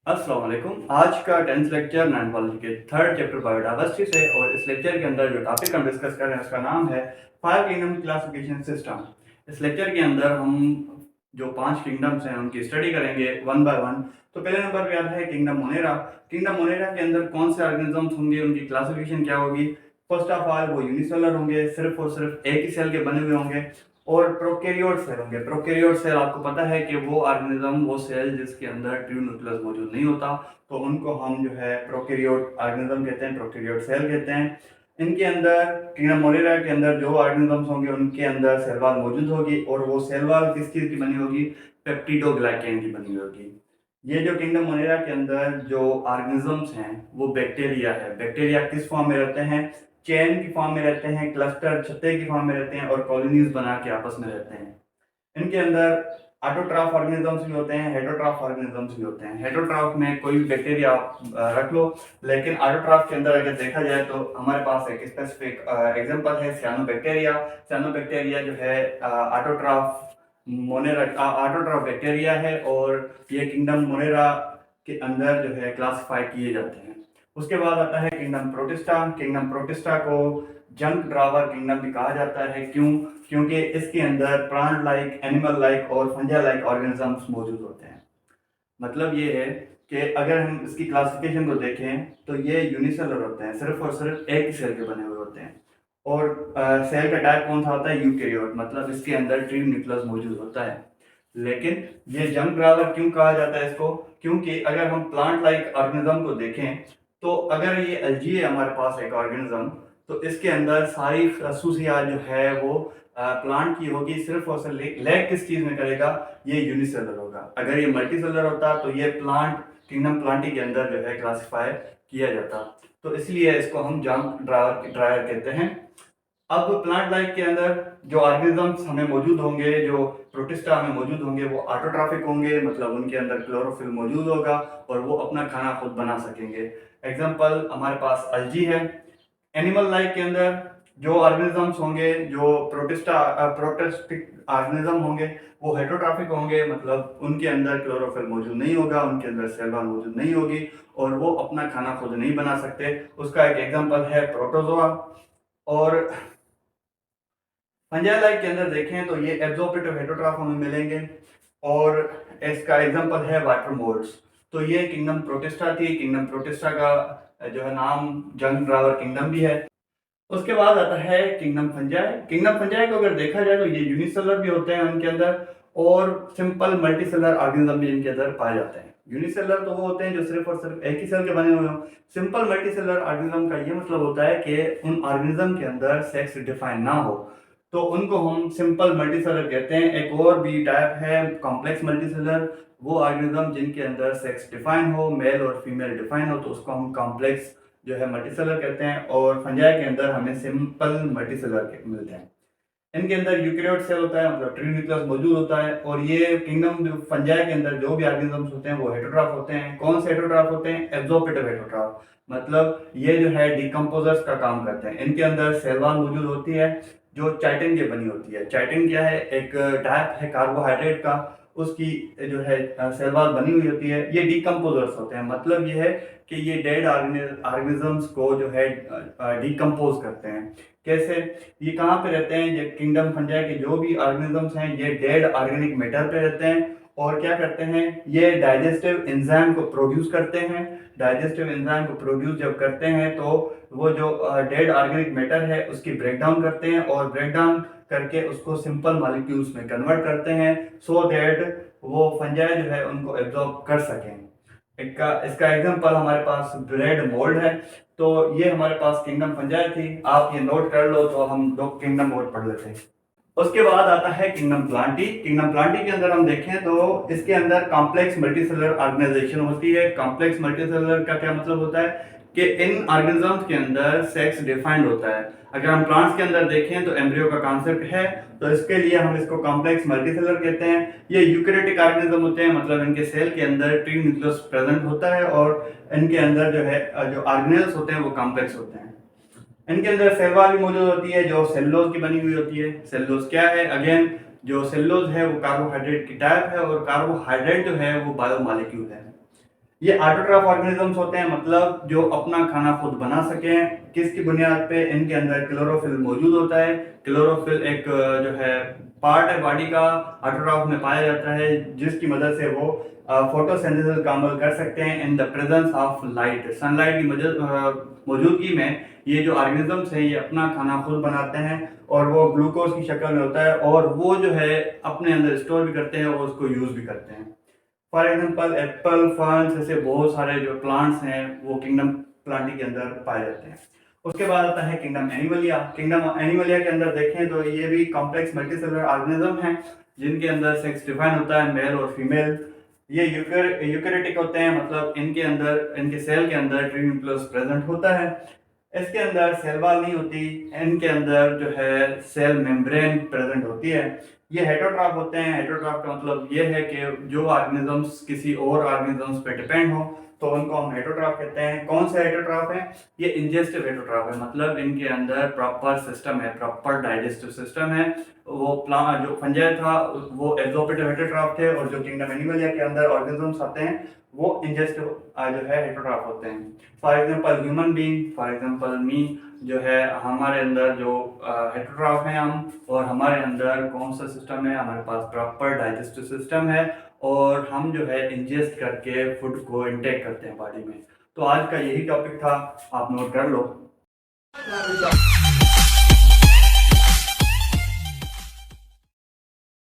अस्सलाम वालेकुम। आज का 10th लेक्चर नाइनोलॉजी के थर्ड चैप्टर बायोडाइवर्सिटी से और इस लेक्चर के अंदर जो टॉपिक हम डिस्कस कर रहे हैं उसका नाम है फाइव किंगडम क्लासिफिकेशन सिस्टम। इस लेक्चर के अंदर हम जो 5 किंगडम्स हैं उनकी स्टडी करेंगे वन बाय वन। तो पहले नंबर पे आता है किंगडम मोनेरा। किंगडम मोनेरा के अंदर कौन से ऑर्गेनिजम्स होंगे, उनकी क्लासिफिकेशन क्या होगी। फर्स्ट ऑफ ऑल वो यूनिसेलर होंगे, सिर्फ और सिर्फ एक ही सेल के बने हुए होंगे। और प्रोकैरियोट सेल होंगे। प्रोकैरियोट सेल आपको पता है कि वो ऑर्गेनिज्म, वो सेल जिसके अंदर ट्रू न्यूक्लियस मौजूद नहीं होता, तो उनको हम जो है प्रोकैरियोट ऑर्गेनिज्म कहते हैं, प्रोकैरियोट सेल कहते हैं। इनके अंदर किंगडम मोनेरा के अंदर जो ऑर्गेनिजम्स होंगे उनके अंदर सेल वॉल मौजूद होगी, और वो सेल वॉल किस चीज़ की बनी होगी, पेप्टिडोग्लाइकेन की बनी होगी। ये जो किंगडम मोनेरा के अंदर जो ऑर्गेनिजम्स हैं वो बैक्टीरिया है। बैक्टीरिया किस फॉर्म में रहते हैं, चेन की फॉर्म में रहते हैं, क्लस्टर छत्ते की फॉर्म में रहते हैं, और कॉलोनीज बना के आपस में रहते हैं। इनके अंदर ऑटोट्रॉफ ऑर्गेनिजम्स भी होते हैं, हेटरोट्रॉफ ऑर्गेनिजम्स भी होते हैं। हेटरोट्रॉफ में कोई भी बैक्टीरिया आप रख लो, लेकिन ऑटोट्रॉफ के अंदर अगर देखा जाए तो हमारे पास एक स्पेसिफिक एग्जांपल है सियानोबैक्टीरिया। सियानोबैक्टीरिया जो है ऑटोट्रॉफ मोनेरा ऑटोट्रॉफ बैक्टीरिया है, और ये किंगडम मोनेरा के अंदर जो है क्लासिफाई किए जाते हैं। उसके बाद आता है किंगडम प्रोटिस्टा। किंगडम प्रोटिस्टा को जंक ड्रावर किंगडम भी कहा जाता है। क्यों? क्योंकि इसके अंदर प्लांट लाइक, एनिमल लाइक और फंजा लाइक ऑर्गेनिजम्स मौजूद होते हैं। मतलब ये है कि अगर हम इसकी क्लासिफिकेशन को देखें तो ये यूनिसेलर होते हैं, सिर्फ और सिर्फ एक ही सेल के बने हुए होते हैं। और सेल का टाइप कौन सा होता है, यूकैरियोट, मतलब इसके अंदर ट्रू न्यूक्लियस मौजूद होता है। लेकिन ये जंक ड्रावर क्यों कहा जाता है इसको, क्योंकि अगर हम प्लांट लाइक ऑर्गेनिज्म को देखें तो अगर ये एल्गी है हमारे पास एक ऑर्गेनिज्म, तो इसके अंदर सारी खसूसियात जो है वो प्लांट की होगी, सिर्फ और सिर्फ लैग किस चीज में करेगा, ये यूनिसेलर होगा। अगर ये मल्टीसेलर होता तो ये प्लांट किंगडम प्लांटी के अंदर जो है क्लासिफाई किया जाता। तो इसलिए इसको हम जंक ड्रायर कहते हैं। अब प्लांट लाइफ के अंदर जो ऑर्गेनिजम्स हमें मौजूद होंगे, जो प्रोटिस्टा हमें मौजूद होंगे, वो ऑटोट्रॉफिक होंगे, मतलब उनके अंदर क्लोरोफिल मौजूद होगा और वो अपना खाना खुद बना सकेंगे। एग्जांपल हमारे पास अलजी है। एनिमल लाइफ के अंदर जो ऑर्गेनिजम्स होंगे, जो प्रोटिस्टिक ऑर्गेनिज्म होंगे, वो हेटरोट्रॉफिक होंगे, मतलब उनके अंदर क्लोरोफिल मौजूद नहीं होगा, उनके अंदर सेल वॉल मौजूद नहीं होगी, और वो अपना खाना खुद नहीं बना सकते। उसका एक एग्जांपल है प्रोटोजोआ। और फंजाई लाइफ के अंदर देखें तो ये एब्जॉर्प्टिव हेटरोट्रॉफ हमें मिलेंगे, और इसका एग्जांपल है वाटर मोल्ड्स। तो ये किंगडम प्रोटिस्टा थी। किंगडम प्रोटिस्टा का जो है नाम जंग ड्रावर किंगडम भी है। उसके बाद आता है किंगडम फंजाई। किंगडम फंजाई को अगर देखा जाए तो ये यूनिसेलर भी होते हैं उनके अंदर, और सिंपल मल्टीसेलर ऑर्गेनिज्म भी इनके अंदर पाए जाते हैं। यूनिसेलर तो वो होते हैं जो सिर्फ और सिर्फ एक ही सेल के बने हुए हों। सिंपल मल्टीसेलर ऑर्गेनिज्म का ये मतलब होता है कि उन ऑर्गेनिज्म के अंदर सेक्स डिफाइन ना हो, तो उनको हम सिंपल मल्टीसेलर कहते हैं। एक और भी टाइप है कॉम्प्लेक्स मल्टीसेलर, वो ऑर्गेनिज्म जिनके अंदर सेक्स डिफाइन हो, मेल और फीमेल डिफाइन हो, तो उसको हम कॉम्प्लेक्स जो है मल्टीसेलर कहते हैं। और फंजाई के अंदर हमें सिंपल मल्टीसेलर मिलते हैं। इनके अंदर यूकैरियोट सेल होता है, मतलब ट्रू न्यूक्लियस मौजूद होता है। और ये किंगडम जो फंजाई के अंदर जो भी ऑर्गेनिजम्स होते हैं वो हेटरोट्रॉफ होते हैं। कौन से हेटरोट्रॉफ होते हैं, एब्जॉर्प्टिव हेटरोट्रॉफ, मतलब ये जो है डिकम्पोजर्स का काम करते हैं। इनके अंदर सेल वॉल मौजूद होती है जो चाइटिन की बनी होती है। चाइटिन क्या है, एक टाइप है कार्बोहाइड्रेट का, उसकी जो है सेल वॉल बनी हुई होती है। ये डिकम्पोजर्स होते हैं, मतलब ये है कि ये डेड ऑर्गेनिजम्स को जो है डिकम्पोज करते हैं। कैसे, ये कहाँ पे रहते हैं, ये किंगडम फंजाई के जो भी ऑर्गेनिजम्स हैं ये डेड ऑर्गेनिक मैटर पे रहते हैं। और क्या करते हैं, ये डाइजेस्टिव एंजाइम को प्रोड्यूस करते हैं। डाइजेस्टिव एंजाइम को प्रोड्यूस जब करते हैं तो वो जो डेड ऑर्गेनिक मैटर है उसकी ब्रेक डाउन करते हैं, और ब्रेक डाउन करके उसको सिंपल मॉलिक्यूल्स में कन्वर्ट करते हैं, सो दैट वो फंजाई जो है उनको एब्जॉर्ब कर सकें। इसका एग्जांपल हमारे पास ब्रेड मोल्ड है। तो ये हमारे पास किंगडम फंजाई थी। आप ये नोट कर लो, तो हम दो किंगडम मोड पढ़ लेते हैं। उसके बाद आता है किंगडम प्लांटी। किंगडम प्लांटी के अंदर हम देखें तो इसके अंदर कॉम्प्लेक्स मल्टीसेलर ऑर्गेनाइजेशन होती है। कॉम्प्लेक्स मल्टीसेलर का क्या मतलब होता है कि इन ऑर्गेनिजम्स के अंदर सेक्स डिफाइंड होता है। अगर हम प्लांट्स के अंदर देखें तो एम्ब्रियो का कॉन्सेप्ट है, तो इसके लिए हम इसको कॉम्प्लेक्स मल्टीसेलर कहते हैं। ये यूकैरियोटिक ऑर्गेनिज्म होते हैं, मतलब इनके सेल के अंदर ट्रू न्यूक्लियस प्रेजेंट होता है, और इनके अंदर जो है जो ऑर्गेनेल्स होते हैं वो कॉम्प्लेक्स होते हैं। इनके अंदर सेल वॉल भी मौजूद होती है जो सेलुलोज की बनी हुई होती है। सेलुलोज क्या है, अगेन जो सेलुलोज है वो कार्बोहाइड्रेट की टाइप है, और कार्बोहाइड्रेट जो है वो बायोमॉलिक्यूल है। ये ऑटोट्रॉफ ऑर्गेनिजम्स होते हैं, मतलब जो अपना खाना खुद बना सकें। किसकी बुनियाद पे? इनके अंदर क्लोरोफिल मौजूद होता है। क्लोरोफिल एक जो है पार्ट है बॉडी का, ऑटोट्रॉफ में पाया जाता है, जिसकी मदद से वो फोटोसिंथेसिस का अमल कर सकते हैं in the presence of light. Sunlight की मौजूदगी में ये जो ऑर्गेनिजम्स हैं ये अपना खाना खुद बनाते हैं और वो ग्लूकोज की शक्ल में होता है और वो जो है अपने अंदर स्टोर भी करते हैं और उसको यूज़ भी करते हैं। फॉर एग्जांपल एप्पल, फर्न्स, ऐसे बहुत सारे जो प्लांट्स हैं वो किंगडम प्लांटी के अंदर पाए जाते हैं। उसके बाद आता है किंगडम एनिमलिया। किंगडम एनिमलिया के अंदर देखें तो ये भी कॉम्प्लेक्स मल्टीसेलुलर ऑर्गेनिज्म हैं, जिनके अंदर सेक्स डिफाइन होता है, मेल और फीमेल। ये यूकैरियोटिक होते हैं, मतलब इनके अंदर, इनके सेल के अंदर ट्री न्यूक्लियस प्रेजेंट होता है। इसके अंदर सेल वॉल नहीं होती, इनके अंदर जो है सेल मेम्ब्रेन प्रेजेंट होती है। ये हेटरोट्रॉफ होते हैं। हेटरोट्रॉफ का मतलब ये है कि जो ऑर्गेनिजम्स किसी और ऑर्गेनिजम्स पे डिपेंड हो तो उनको हम हेटरोट्रॉफ कहते हैं। कौन से हेटरोट्रॉफ है? ये इंजेस्टिव हेटरोट्रॉफ है, मतलब इनके अंदर प्रॉपर सिस्टम है, प्रॉपर डाइजेस्टिव सिस्टम है। वो प्लांट जो फंजाई था वो एग्जोपिटिव हेटरोट्रॉफ थे और जो किंगडम एनिमलिया के अंदर ऑर्गेनिजम्स आते हैं वो इंजेस्टिव जो है हेटरोट्रॉफ होते हैं। For example human being, for example me, जो है हमारे अंदर जो हेटरोट्रॉफ हैं हम, और हमारे अंदर कौन सा सिस्टम है? हमारे पास प्रॉपर डाइजेस्टिव सिस्टम है और हम जो है इंजेस्ट करके फूड को इनटेक करते हैं बॉडी में। तो आज का यही टॉपिक था, आप नोट कर लो।